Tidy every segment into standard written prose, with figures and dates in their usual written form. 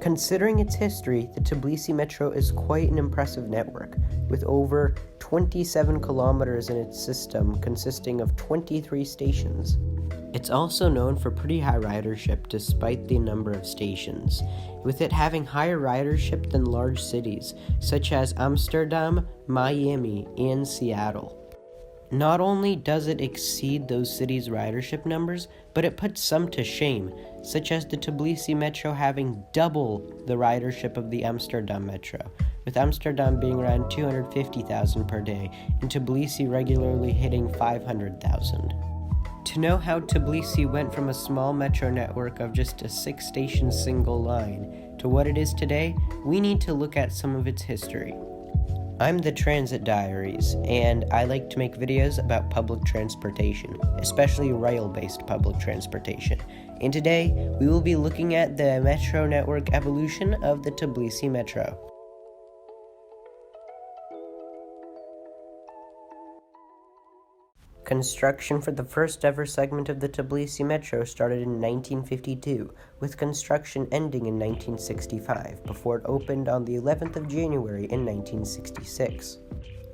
Considering its history, the Tbilisi Metro is quite an impressive network, with over 27 kilometers in its system consisting of 23 stations. It's also known for pretty high ridership despite the number of stations, with it having higher ridership than large cities such as Amsterdam, Miami, and Seattle. Not only does it exceed those cities' ridership numbers, but it puts some to shame, such as the Tbilisi Metro having double the ridership of the Amsterdam Metro, with Amsterdam being around 250,000 per day, and Tbilisi regularly hitting 500,000. To know how Tbilisi went from a small metro network of just a 6-station single line to what it is today, we need to look at some of its history. I'm the Transit Diaries, and I like to make videos about public transportation, especially rail-based public transportation. And today, we will be looking at the metro network evolution of the Tbilisi Metro. Construction for the first ever segment of the Tbilisi Metro started in 1952, with construction ending in 1965, before it opened on the 11th of January in 1966.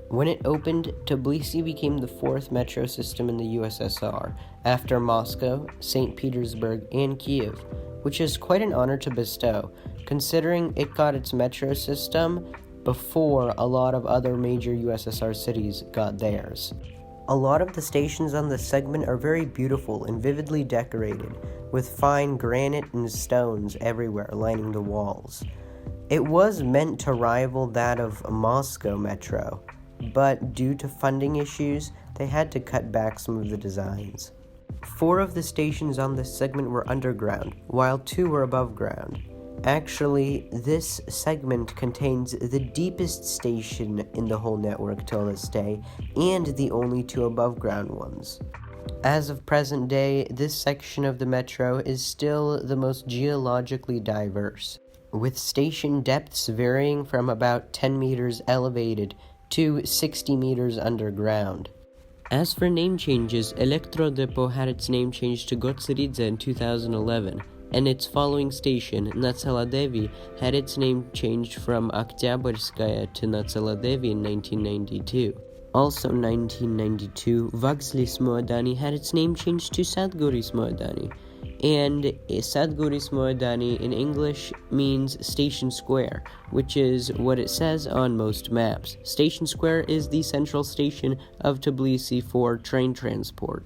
When it opened, Tbilisi became the fourth metro system in the USSR, after Moscow, St. Petersburg, and Kiev, which is quite an honor to bestow, considering it got its metro system before a lot of other major USSR cities got theirs. A lot of the stations on this segment are very beautiful and vividly decorated, with fine granite and stones everywhere lining the walls. It was meant to rival that of Moscow Metro, but due to funding issues, they had to cut back some of the designs. 4 of the stations on this segment were underground, while 2 were above ground. Actually, this segment contains the deepest station in the whole network till this day, and the only 2 above ground ones. As of present day, this section of the metro is still the most geologically diverse, with station depths varying from about 10 meters elevated to 60 meters underground. As for name changes, Elektrodepot had its name changed to Gotseridze in 2011, and its following station, Natsaladevi, had its name changed from Oktyabrskaya to Natsaladevi in 1992. Also 1992, Vagslis Moedani had its name changed to Sadguris Moedani, and Sadguris Moedani in English means Station Square, which is what it says on most maps. Station Square is the central station of Tbilisi for train transport.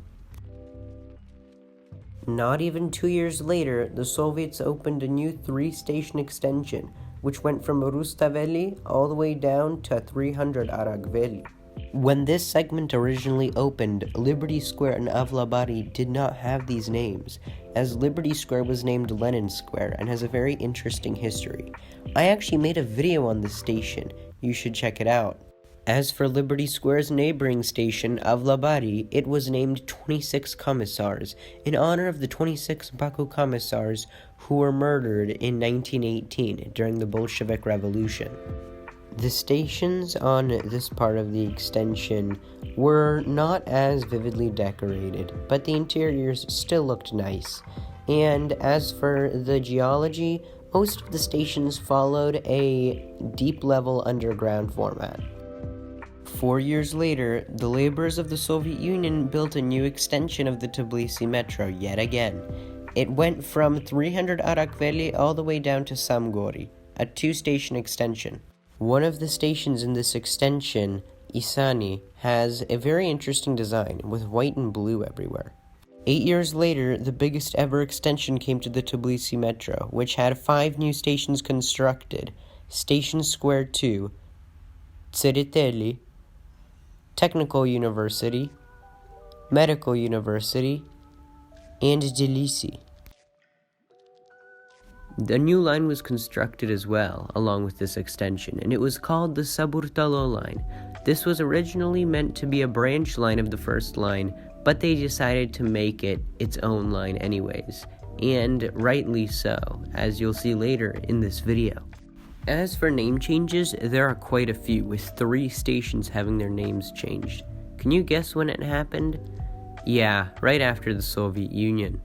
Not even 2 years later, the Soviets opened a new 3-station extension, which went from Rustaveli all the way down to 300 Aragveli. When this segment originally opened, Liberty Square and Avlabari did not have these names, as Liberty Square was named Lenin Square and has a very interesting history. I actually made a video on this station, you should check it out. As for Liberty Square's neighboring station, Avlabari, it was named 26 Commissars, in honor of the 26 Baku Commissars who were murdered in 1918 during the Bolshevik Revolution. The stations on this part of the extension were not as vividly decorated, but the interiors still looked nice. And as for the geology, most of the stations followed a deep-level underground format. 4 years later, the laborers of the Soviet Union built a new extension of the Tbilisi Metro yet again. It went from 300 Arakveli all the way down to Samgori, a 2-station extension. One of the stations in this extension, Isani, has a very interesting design with white and blue everywhere. 8 years later, the biggest ever extension came to the Tbilisi Metro, which had 5 new stations constructed: Station Square 2, Tsereteli, Technical University, Medical University, and Tbilisi. A new line was constructed as well, along with this extension, and it was called the Saburtalo line. This was originally meant to be a branch line of the first line, but they decided to make it its own line anyways, and rightly so, as you'll see later in this video. As for name changes, there are quite a few, with 3 stations having their names changed. Can you guess when it happened? Yeah, right after the Soviet Union.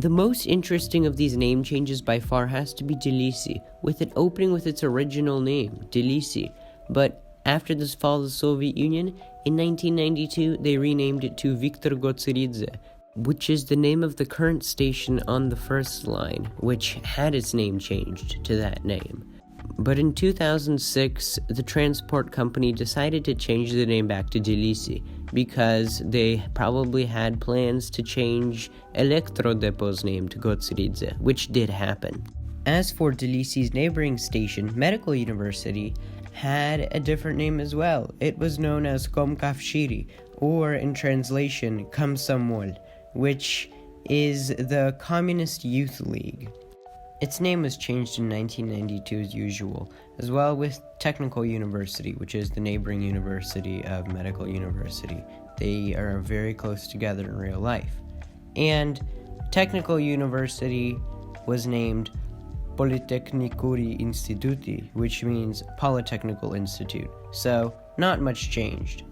The most interesting of these name changes by far has to be Tbilisi, with it opening with its original name, Tbilisi. But after the fall of the Soviet Union, in 1992 they renamed it to Viktor Gotseridze, which is the name of the current station on the first line, which had its name changed to that name. But in 2006, the transport company decided to change the name back to Tbilisi because they probably had plans to change Elektrodepot's name to Gotseridze, which did happen. As for Tbilisi's neighboring station, Medical University, had a different name as well. It was known as Komkafshiri, or in translation, Komsomol, which is the Communist Youth League. Its name was changed in 1992 as usual, as well with Technical University, which is the neighboring university of Medical University. They are very close together in real life. And Technical University was named Politehnikuri Instituti, which means Polytechnical Institute, so not much changed.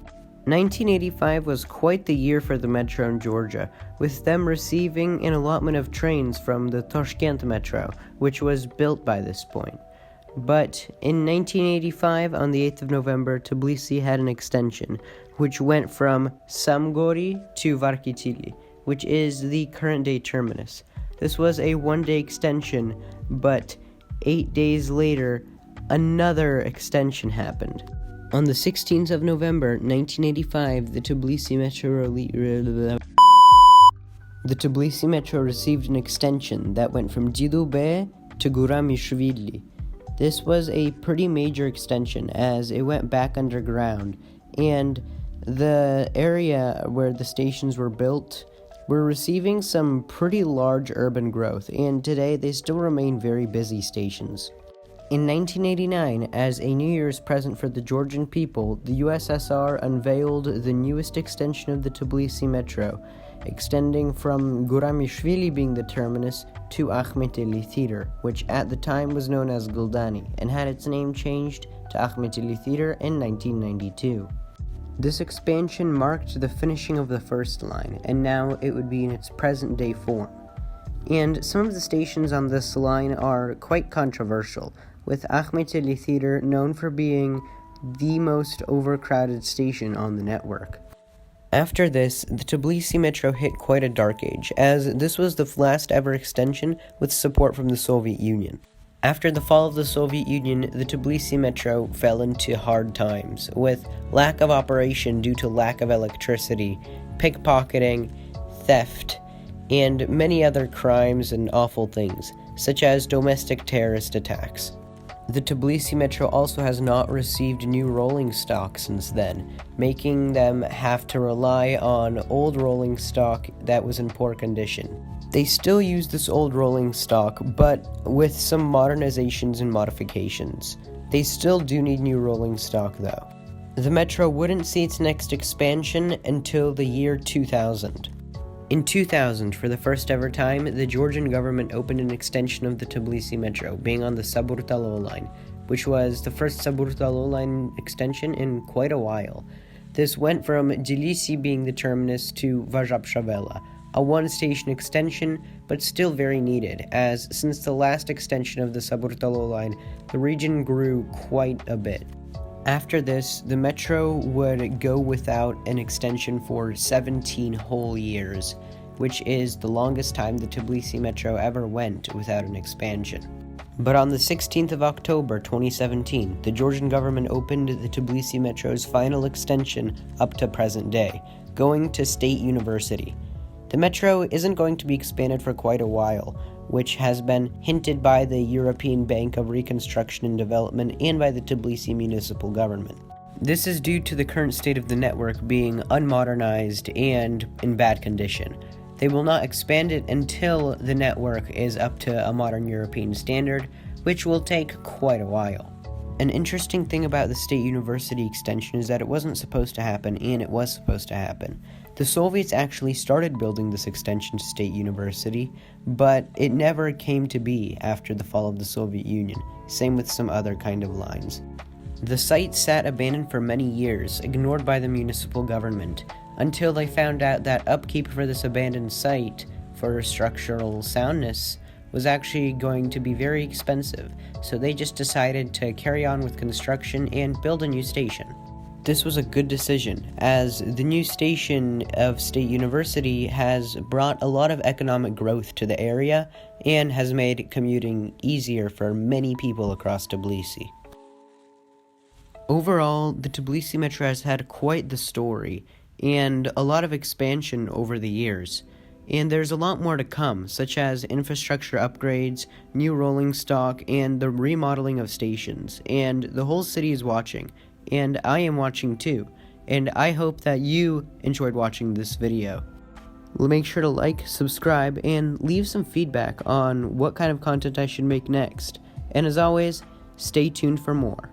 1985 was quite the year for the Metro in Georgia, with them receiving an allotment of trains from the Toshkent Metro, which was built by this point. But in 1985, on the 8th of November, Tbilisi had an extension, which went from Samgori to Varkitili, which is the current-day terminus. This was a one-day extension, but 8 days later, another extension happened. On the 16th of November, 1985, the Tbilisi Metro received an extension that went from Didube to Guramishvili. This was a pretty major extension as it went back underground, and the area where the stations were built were receiving some pretty large urban growth, and today they still remain very busy stations. In 1989, as a New Year's present for the Georgian people, the USSR unveiled the newest extension of the Tbilisi Metro, extending from Guramishvili being the terminus to Ahmet Ali Theater, which at the time was known as Guldani, and had its name changed to Ahmet Ali Theater in 1992. This expansion marked the finishing of the first line, and now it would be in its present-day form. And some of the stations on this line are quite controversial, with Ahmet Ali Theater known for being the most overcrowded station on the network. After this, the Tbilisi Metro hit quite a dark age, as this was the last ever extension with support from the Soviet Union. After the fall of the Soviet Union, the Tbilisi Metro fell into hard times, with lack of operation due to lack of electricity, pickpocketing, theft, and many other crimes and awful things, such as domestic terrorist attacks. The Tbilisi Metro also has not received new rolling stock since then, making them have to rely on old rolling stock that was in poor condition. They still use this old rolling stock, but with some modernizations and modifications. They still do need new rolling stock though. The Metro wouldn't see its next expansion until the year 2000. In 2000, for the first ever time, the Georgian government opened an extension of the Tbilisi Metro, being on the Saburtalo line, which was the first Saburtalo line extension in quite a while. This went from Tbilisi being the terminus to Vazhapshavela, a one-station extension, but still very needed, as since the last extension of the Saburtalo line, the region grew quite a bit. After this, the Metro would go without an extension for 17 whole years, which is the longest time the Tbilisi Metro ever went without an expansion. But on the 16th of October 2017, the Georgian government opened the Tbilisi Metro's final extension up to present day, going to State University. The Metro isn't going to be expanded for quite a while, which has been hinted by the European Bank of Reconstruction and Development and by the Tbilisi municipal government. This is due to the current state of the network being unmodernized and in bad condition. They will not expand it until the network is up to a modern European standard, which will take quite a while. An interesting thing about the State University extension is that it wasn't supposed to happen, and it was supposed to happen. The Soviets actually started building this extension to State University, but it never came to be after the fall of the Soviet Union, same with some other kind of lines. The site sat abandoned for many years, ignored by the municipal government, until they found out that upkeep for this abandoned site for structural soundness was actually going to be very expensive, so they just decided to carry on with construction and build a new station. This was a good decision, as the new station of State University has brought a lot of economic growth to the area and has made commuting easier for many people across Tbilisi. Overall, the Tbilisi Metro has had quite the story and a lot of expansion over the years. And there's a lot more to come, such as infrastructure upgrades, new rolling stock, and the remodeling of stations. And the whole city is watching, and I am watching too. And I hope that you enjoyed watching this video. Make sure to like, subscribe, and leave some feedback on what kind of content I should make next. And as always, stay tuned for more.